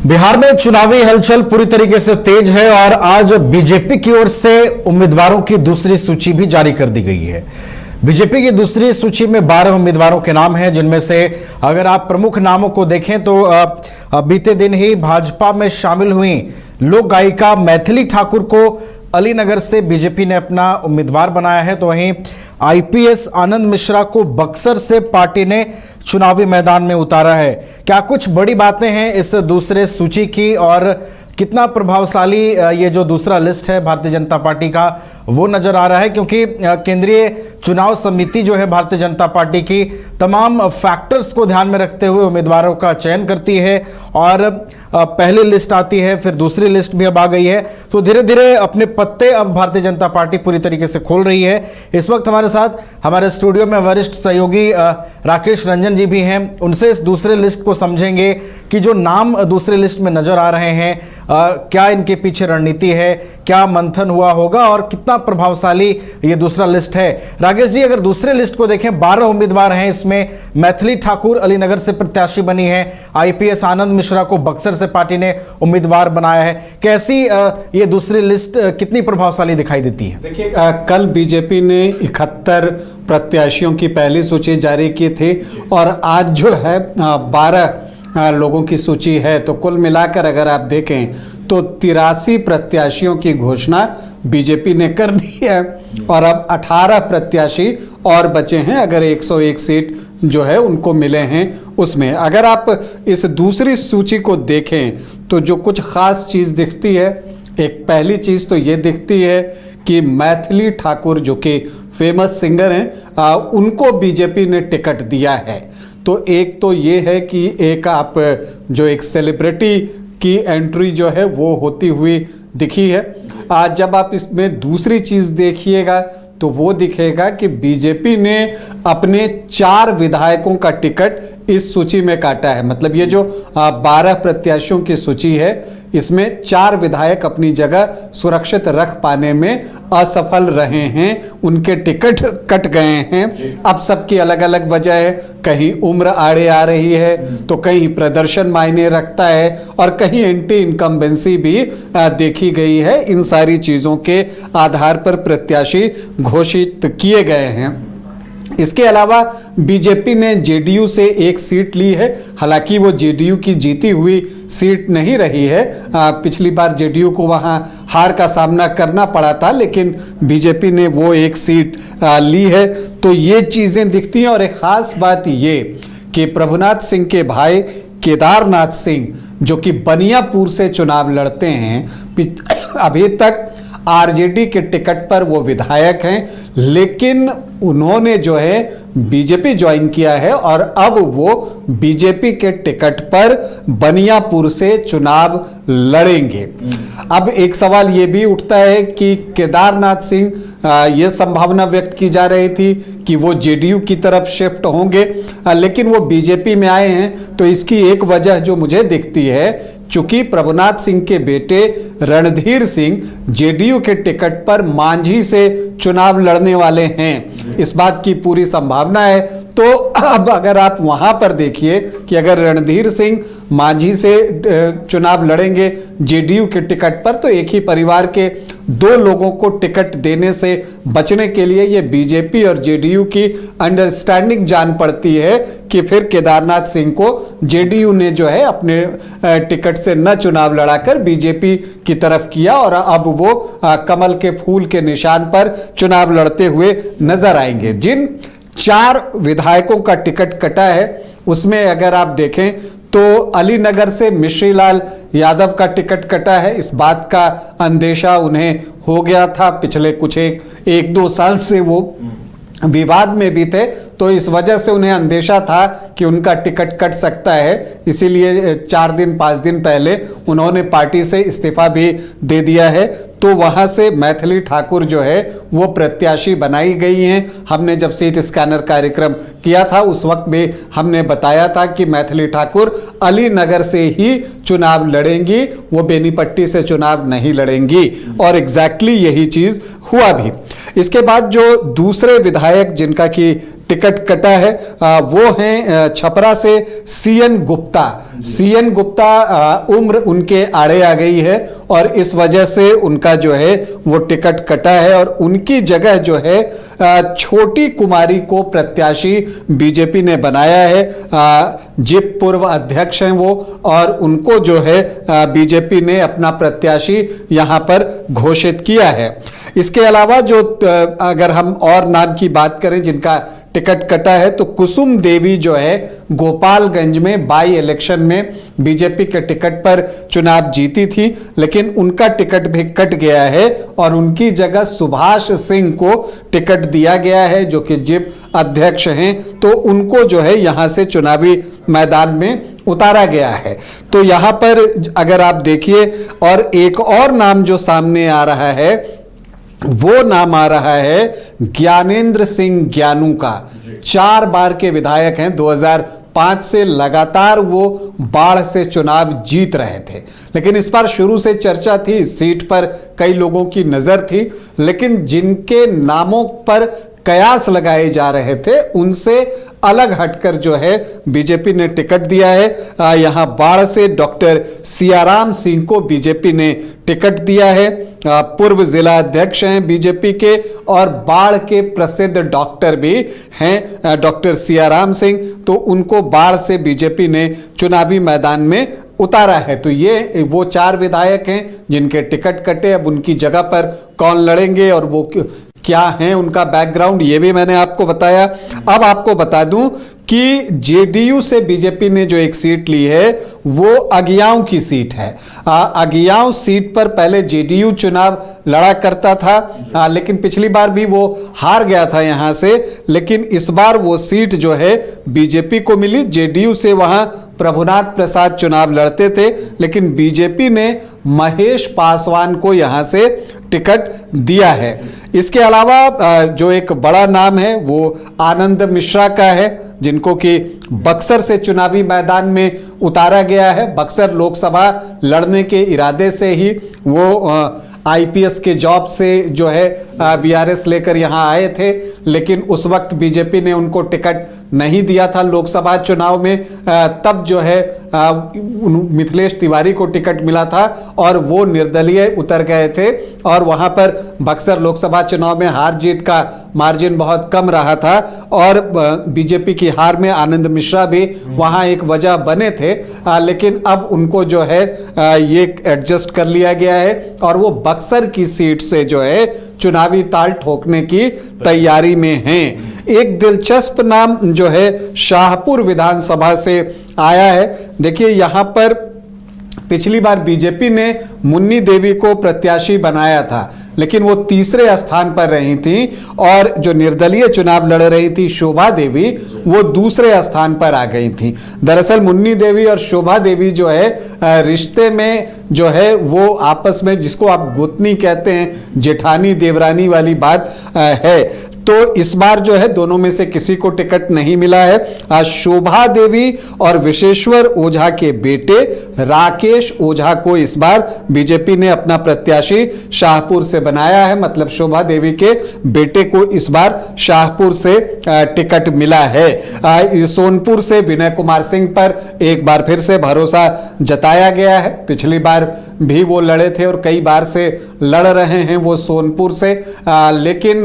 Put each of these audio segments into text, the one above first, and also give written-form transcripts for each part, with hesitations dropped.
बिहार में चुनावी हलचल पूरी तरीके से तेज है और आज बीजेपी की ओर से उम्मीदवारों की दूसरी सूची भी जारी कर दी गई है। बीजेपी की दूसरी सूची में 12 उम्मीदवारों के नाम हैं, जिनमें से अगर आप प्रमुख नामों को देखें तो बीते दिन ही भाजपा में शामिल हुई लोक गायिका मैथिली ठाकुर को अलीनगर से बीजेपी ने अपना उम्मीदवार बनाया है, तो वहीं आईपीएस आनंद मिश्रा को बक्सर से पार्टी ने चुनावी मैदान में उतारा है। क्या कुछ बड़ी बातें हैं इस दूसरे सूची की और कितना प्रभावशाली ये जो दूसरा लिस्ट है भारतीय जनता पार्टी का वो नजर आ रहा है, क्योंकि केंद्रीय चुनाव समिति जो है भारतीय जनता पार्टी की तमाम फैक्टर्स को ध्यान में रखते हुए उम्मीदवारों का चयन करती है और पहली लिस्ट आती है, फिर दूसरी लिस्ट भी अब आ गई है, तो धीरे धीरे अपने पत्ते अब भारतीय जनता पार्टी पूरी तरीके से खोल रही है। इस वक्त हमारे साथ हमारे स्टूडियो में वरिष्ठ सहयोगी राकेश रंजन जी भी हैं, उनसे इस दूसरे लिस्ट को समझेंगे कि जो नाम दूसरे लिस्ट में नजर आ रहे हैं क्या इनके पीछे रणनीति है, क्या मंथन हुआ होगा और कितना प्रभावशाली ये दूसरा लिस्ट है। राकेश जी, अगर दूसरे लिस्ट को देखें 12 उम्मीदवार हैं, इसमें मैथिली ठाकुर अलीनगर से प्रत्याशी बनी है, आईपीएस आनंद मिश्रा को बक्सर से पार्टी ने उम्मीदवार बनाया है। कैसी ये दूसरी लिस्ट कितनी प्रभावशाली दिखाई देती है? देखिए, कल बीजेपी ने 71 प्रत्याशियों की पहली सूची जारी की थी और आज जो है 12 लोगों की सूची है, तो कुल मिलाकर अगर आप देखें तो 83 प्रत्याशियों की घोषणा बीजेपी ने कर दी है और अब 18 प्रत्याशी और बचे हैं। अगर 101 सीट जो है उनको मिले हैं उसमें अगर आप इस दूसरी सूची को देखें तो जो कुछ खास चीज़ दिखती है, एक पहली चीज़ तो ये दिखती है कि मैथिली ठाकुर जो कि फेमस सिंगर हैं उनको बीजेपी ने टिकट दिया है। तो एक तो ये है कि एक आप जो एक सेलिब्रिटी की एंट्री जो है वो होती हुई दिखी है। आज जब आप इसमें दूसरी चीज़ देखिएगा तो वो दिखेगा कि बीजेपी ने अपने 4 विधायकों का टिकट इस सूची में काटा है। मतलब ये जो 12 प्रत्याशियों की सूची है इसमें 4 विधायक अपनी जगह सुरक्षित रख पाने में असफल रहे हैं, उनके टिकट कट गए हैं। अब सबकी अलग अलग वजह है, कहीं उम्र आड़े आ रही है तो कहीं प्रदर्शन मायने रखता है और कहीं एंटी इनकम्बेंसी भी देखी गई है। इन सारी चीज़ों के आधार पर प्रत्याशी घोषित किए गए हैं। इसके अलावा बीजेपी ने जेडीयू से एक सीट ली है, हालांकि वो जेडीयू की जीती हुई सीट नहीं रही है। पिछली बार जेडीयू को वहाँ हार का सामना करना पड़ा था, लेकिन बीजेपी ने वो एक सीट ली है। तो ये चीज़ें दिखती हैं और एक ख़ास बात ये कि प्रभुनाथ सिंह के भाई केदारनाथ सिंह जो कि बनियापुर से चुनाव लड़ते हैं, अभी तक आरजेडी के टिकट पर वो विधायक हैं, लेकिन उन्होंने जो है बीजेपी ज्वाइन किया है और अब वो बीजेपी के टिकट पर बनियापुर से चुनाव लड़ेंगे। अब एक सवाल ये भी उठता है कि केदारनाथ सिंह ये संभावना व्यक्त की जा रही थी कि वो जेडीयू की तरफ शिफ्ट होंगे, लेकिन वो बीजेपी में आए हैं। तो इसकी एक वजह जो मुझे दिखती है, चूंकि प्रभुनाथ सिंह के बेटे रणधीर सिंह जेडीयू के टिकट पर मांझी से चुनाव लड़ने वाले हैं, इस बात की पूरी संभावना है। तो अब अगर आप वहां पर देखिए कि अगर रणधीर सिंह मांझी से चुनाव लड़ेंगे जेडीयू के टिकट पर, तो एक ही परिवार के 2 लोगों को टिकट देने से बचने के लिए ये बीजेपी और जेडीयू की अंडरस्टैंडिंग जान पड़ती है कि फिर केदारनाथ सिंह को जेडीयू ने जो है अपने टिकट से न चुनाव लड़ाकर बीजेपी की तरफ किया और अब वो कमल के फूल के निशान पर चुनाव लड़ते हुए नजर आएंगे। जिन 4 विधायकों का टिकट कटा है उसमें अगर आप देखें तो अलीनगर से मिश्रीलाल यादव का टिकट कटा है। इस बात का अंदेशा उन्हें हो गया था, पिछले कुछ एक 2 साल से वो विवाद में भी थे, तो इस वजह से उन्हें अंदेशा था कि उनका टिकट कट सकता है। इसीलिए 4 दिन 5 दिन पहले उन्होंने पार्टी से इस्तीफा भी दे दिया है। तो वहाँ से मैथिली ठाकुर जो है वो प्रत्याशी बनाई गई हैं। हमने जब सीट स्कैनर कार्यक्रम किया था उस वक्त भी हमने बताया था कि मैथिली ठाकुर अलीनगर से ही चुनाव लड़ेंगी, वो बेनीपट्टी से चुनाव नहीं लड़ेंगी और एग्जैक्टली यही चीज़ हुआ भी। इसके बाद जो दूसरे विधायक जिनका कि टिकट कटा है वो हैं छपरा से सीएन गुप्ता। सीएन गुप्ता उम्र उनके आड़े आ गई है और इस वजह से उनका जो है वो टिकट कटा है और उनकी जगह जो है छोटी कुमारी को प्रत्याशी बीजेपी ने बनाया है। जिप पूर्व अध्यक्ष हैं वो और उनको जो है बीजेपी ने अपना प्रत्याशी यहां पर घोषित किया है। इसके अलावा जो अगर हम और नाम की बात करें जिनका टिकट कटा है तो कुसुम देवी जो है गोपालगंज में बाई इलेक्शन में बीजेपी के टिकट पर चुनाव जीती थी, लेकिन उनका टिकट भी कट गया है और उनकी जगह सुभाष सिंह को टिकट दिया गया है जो कि जिप अध्यक्ष हैं, तो उनको जो है यहां से चुनावी मैदान में उतारा गया है। तो यहां पर अगर आप देखिए और एक और नाम जो सामने आ रहा है वो नाम आ रहा है ज्ञानेंद्र सिंह ज्ञानू का। 4 बार के विधायक हैं, 2005 से लगातार वो बाढ़ से चुनाव जीत रहे थे, लेकिन इस बार शुरू से चर्चा थी, इस सीट पर कई लोगों की नजर थी, लेकिन जिनके नामों पर कयास लगाए जा रहे थे उनसे अलग हटकर जो है बीजेपी ने टिकट दिया है। यहां बाढ़ से डॉक्टर सियाराम सिंह को बीजेपी ने टिकट दिया है। पूर्व जिला अध्यक्ष हैं बीजेपी के और बाढ़ के प्रसिद्ध डॉक्टर भी हैं डॉक्टर सियाराम सिंह, तो उनको बाढ़ से बीजेपी ने चुनावी मैदान में उतारा है। तो ये वो 4 विधायक हैं जिनके टिकट कटे। अब उनकी जगह पर कौन लड़ेंगे और वो क्या है उनका बैकग्राउंड ये भी मैंने आपको बताया। अब आपको बता दूं कि जेडीयू से बीजेपी ने जो एक सीट ली है वो अगियाओं की सीट है। अगियाओं सीट पर पहले जेडीयू चुनाव लड़ा करता था, लेकिन पिछली बार भी वो हार गया था यहां से, लेकिन इस बार वो सीट जो है बीजेपी को मिली। जेडीयू से वहां प्रभुनाथ प्रसाद चुनाव लड़ते थे, लेकिन बीजेपी ने महेश पासवान को यहां से टिकट दिया है। इसके अलावा जो एक बड़ा नाम है वो आनंद मिश्रा का है, जिनको कि बक्सर से चुनावी मैदान में उतारा गया है। बक्सर लोकसभा लड़ने के इरादे से ही वो आईपीएस के जॉब से जो है वीआरएस लेकर यहां आए थे, लेकिन उस वक्त बीजेपी ने उनको टिकट नहीं दिया था लोकसभा चुनाव में। तब जो है मिथिलेश तिवारी को टिकट मिला था और वो निर्दलीय उतर गए थे और वहां पर बक्सर लोकसभा चुनाव में हार जीत का मार्जिन बहुत कम रहा था और बीजेपी की हार में आनंद मिश्रा भी वहां एक वजह बने थे, लेकिन अब उनको जो है ये एडजस्ट कर लिया गया है और वो बक्सर की सीट से जो है चुनावी ताल ठोकने की तैयारी में हैं। एक दिलचस्प नाम जो है शाहपुर विधानसभा से आया है। देखिए यहां पर पिछली बार बीजेपी ने मुन्नी देवी को प्रत्याशी बनाया था, लेकिन वो तीसरे स्थान पर रही थी और जो निर्दलीय चुनाव लड़ रही थी शोभा देवी वो दूसरे स्थान पर आ गई थी। दरअसल मुन्नी देवी और शोभा देवी जो है रिश्ते में जो है वो आपस में, जिसको आप गोतनी कहते हैं, जेठानी देवरानी वाली बात है। तो इस बार जो है दोनों में से किसी को टिकट नहीं मिला है। शोभा देवी और विशेश्वर ओझा के बेटे राकेश ओझा को इस बार बीजेपी ने अपना प्रत्याशी शाहपुर से बनाया है, मतलब शोभा देवी के बेटे को इस बार शाहपुर से टिकट मिला है। सोनपुर से विनय कुमार सिंह पर एक बार फिर से भरोसा जताया गया है। पिछली बार भी वो लड़े थे और कई बार से लड़ रहे हैं वो सोनपुर से, लेकिन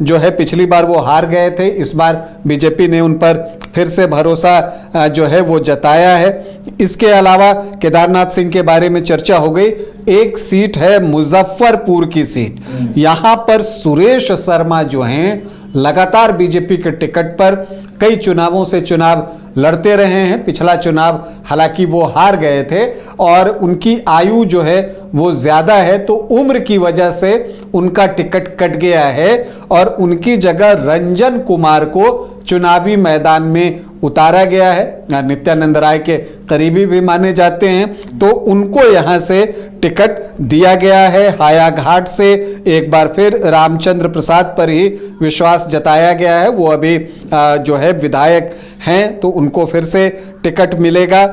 जो है पिछली बार वो हार गए थे। इस बार बीजेपी ने उन पर फिर से भरोसा जो है वो जताया है। इसके अलावा केदारनाथ सिंह के बारे में चर्चा हो गई। एक सीट है मुजफ्फरपुर की सीट, यहां पर सुरेश शर्मा जो हैं लगातार बीजेपी के टिकट पर कई चुनावों से चुनाव लड़ते रहे हैं। पिछला चुनाव हालांकि वो हार गए थे और उनकी आयु जो है वो ज्यादा है, तो उम्र की वजह से उनका टिकट कट गया है और उनकी जगह रंजन कुमार को चुनावी मैदान में उतारा गया है। नित्यानंद राय के करीबी भी माने जाते हैं, तो उनको यहां से टिकट दिया गया है। हायाघाट से एक बार फिर रामचंद्र प्रसाद पर ही विश्वास जताया गया है, वो अभी जो है विधायक हैं, तो उनको फिर से टिकट मिलेगा।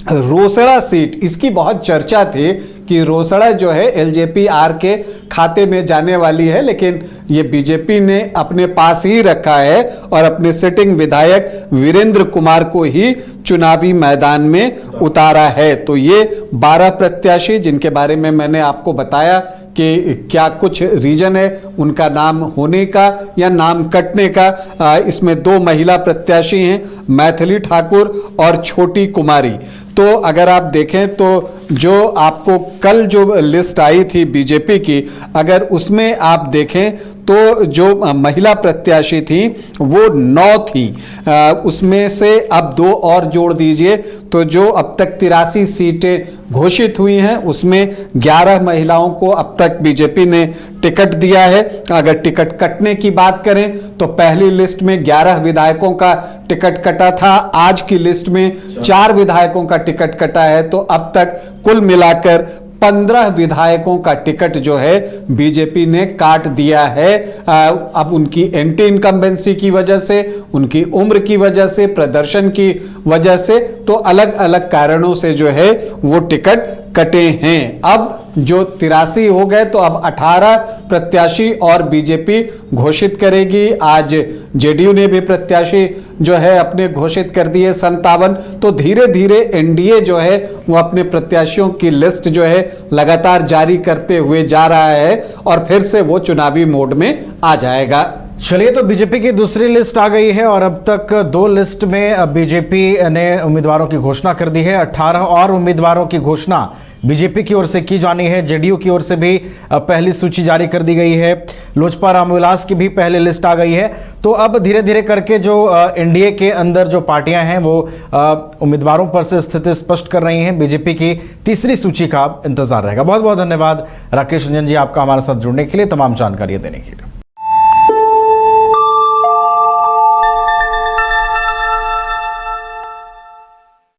रोसड़ा सीट, इसकी बहुत चर्चा थी कि रोसड़ा जो है LJP-R के खाते में जाने वाली है, लेकिन ये बीजेपी ने अपने पास ही रखा है और अपने सिटिंग विधायक वीरेंद्र कुमार को ही चुनावी मैदान में उतारा है। तो ये 12 प्रत्याशी जिनके बारे में मैंने आपको बताया कि क्या कुछ रीजन है उनका नाम होने का या नाम कटने का, इसमें 2 महिला प्रत्याशी हैं, मैथिली ठाकुर और छोटी कुमारी। तो अगर आप देखें तो जो आपको कल जो लिस्ट आई थी बीजेपी की, अगर उसमें आप देखें तो जो महिला प्रत्याशी थी वो 9 थी, उसमें से अब 2 और जोड़ दीजिए तो जो अब तक 83 सीटें घोषित हुई हैं उसमें 11 महिलाओं को अब तक बीजेपी ने टिकट दिया है। अगर टिकट कटने की बात करें तो पहली लिस्ट में 11 विधायकों का टिकट कटा था, आज की लिस्ट में 4 विधायकों का टिकट कटा है। तो अब तक कुल मिलाकर 15 विधायकों का टिकट जो है बीजेपी ने काट दिया है। अब उनकी एंटी इनकम्बेंसी की वजह से, उनकी उम्र की वजह से, प्रदर्शन की वजह से, तो अलग अलग कारणों से जो है वो टिकट कटे हैं। अब जो 83 हो गए तो अब 18 प्रत्याशी और बीजेपी घोषित करेगी। आज जेडीयू ने भी प्रत्याशी जो है अपने घोषित कर दिए 57। तो धीरे धीरे एनडीए जो है वो अपने प्रत्याशियों की लिस्ट जो है लगातार जारी करते हुए जा रहा है और फिर से वो चुनावी मोड में आ जाएगा। चलिए, तो बीजेपी की दूसरी लिस्ट आ गई है और अब तक 2 लिस्ट में बीजेपी ने उम्मीदवारों की घोषणा कर दी है। 18 और उम्मीदवारों की घोषणा बीजेपी की ओर से की जानी है। जेडीयू की ओर से भी पहली सूची जारी कर दी गई है। लोजपा रामविलास की भी पहली लिस्ट आ गई है। तो अब धीरे धीरे करके जो एनडीए के अंदर जो पार्टियां हैं वो उम्मीदवारों पर से स्थिति स्पष्ट कर रही हैं। बीजेपी की तीसरी सूची का इंतजार रहेगा। बहुत बहुत धन्यवाद राकेश रंजन जी, आपका हमारे साथ जुड़ने के लिए, तमाम जानकारियां देने के लिए।